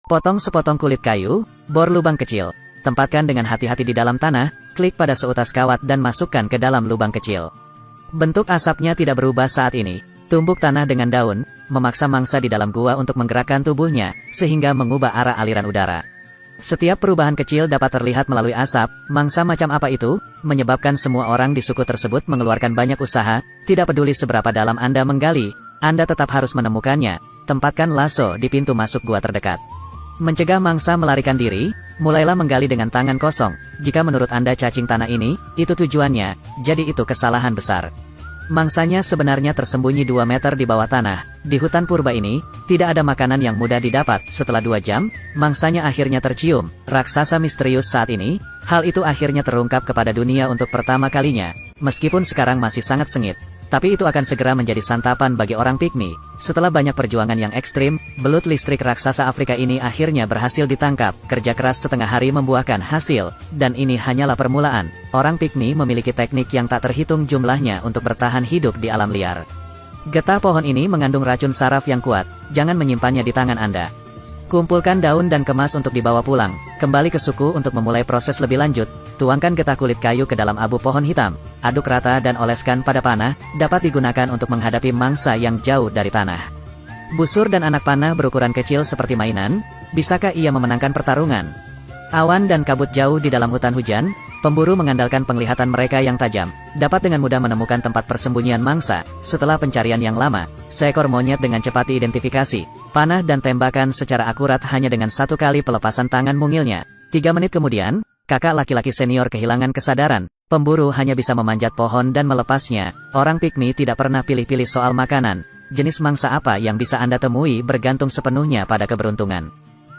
Potong sepotong kulit kayu, bor lubang kecil. Tempatkan dengan hati-hati di dalam tanah, klik pada seutas kawat dan masukkan ke dalam lubang kecil. Bentuk asapnya tidak berubah saat ini. Tumbuk tanah dengan daun, memaksa mangsa di dalam gua untuk menggerakkan tubuhnya, sehingga mengubah arah aliran udara. Setiap perubahan kecil dapat terlihat melalui asap. Mangsa macam apa itu, menyebabkan semua orang di suku tersebut mengeluarkan banyak usaha. Tidak peduli seberapa dalam Anda menggali, Anda tetap harus menemukannya. Tempatkan lasso di pintu masuk gua terdekat. Mencegah mangsa melarikan diri, mulailah menggali dengan tangan kosong. Jika menurut Anda cacing tanah ini, itu tujuannya, jadi itu kesalahan besar. Mangsanya sebenarnya tersembunyi 2 meter di bawah tanah. Di hutan purba ini, tidak ada makanan yang mudah didapat. Setelah 2 jam, mangsanya akhirnya tercium. Raksasa misterius saat ini, hal itu akhirnya terungkap kepada dunia untuk pertama kalinya. Meskipun sekarang masih sangat sengit, tapi itu akan segera menjadi santapan bagi orang Pygmy. Setelah banyak perjuangan yang ekstrim, belut listrik raksasa Afrika ini akhirnya berhasil ditangkap. Kerja keras setengah hari membuahkan hasil, dan ini hanyalah permulaan. Orang Pygmy memiliki teknik yang tak terhitung jumlahnya untuk bertahan hidup di alam liar. Getah pohon ini mengandung racun saraf yang kuat, jangan menyimpannya di tangan Anda. Kumpulkan daun dan kemas untuk dibawa pulang. Kembali ke suku untuk memulai proses lebih lanjut. Tuangkan getah kulit kayu ke dalam abu pohon hitam. Aduk rata dan oleskan pada panah, dapat digunakan untuk menghadapi mangsa yang jauh dari tanah. Busur dan anak panah berukuran kecil seperti mainan, bisakah ia memenangkan pertarungan? Awan dan kabut jauh di dalam hutan hujan, pemburu mengandalkan penglihatan mereka yang tajam, dapat dengan mudah menemukan tempat persembunyian mangsa. Setelah pencarian yang lama, seekor monyet dengan cepat diidentifikasi. Panah dan tembakan secara akurat hanya dengan 1 kali pelepasan tangan mungilnya. 3 menit kemudian, kakak laki-laki senior kehilangan kesadaran. Pemburu hanya bisa memanjat pohon dan melepasnya. Orang Pygmy tidak pernah pilih-pilih soal makanan. Jenis mangsa apa yang bisa Anda temui bergantung sepenuhnya pada keberuntungan.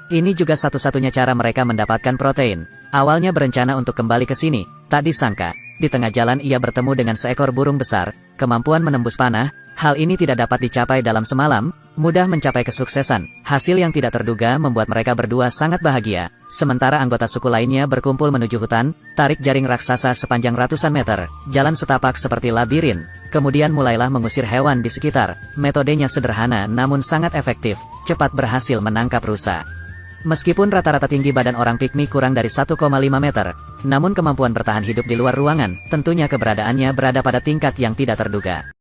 Ini juga satu-satunya cara mereka mendapatkan protein. Awalnya berencana untuk kembali ke sini, tak disangka, di tengah jalan ia bertemu dengan seekor burung besar. Kemampuan menembus panah, hal ini tidak dapat dicapai dalam semalam, mudah mencapai kesuksesan. Hasil yang tidak terduga membuat mereka berdua sangat bahagia. Sementara anggota suku lainnya berkumpul menuju hutan, tarik jaring raksasa sepanjang ratusan meter, jalan setapak seperti labirin. Kemudian mulailah mengusir hewan di sekitar. Metodenya sederhana namun sangat efektif, cepat berhasil menangkap rusa. Meskipun rata-rata tinggi badan orang Pygmy kurang dari 1,5 meter, namun kemampuan bertahan hidup di luar ruangan, tentunya keberadaannya berada pada tingkat yang tidak terduga.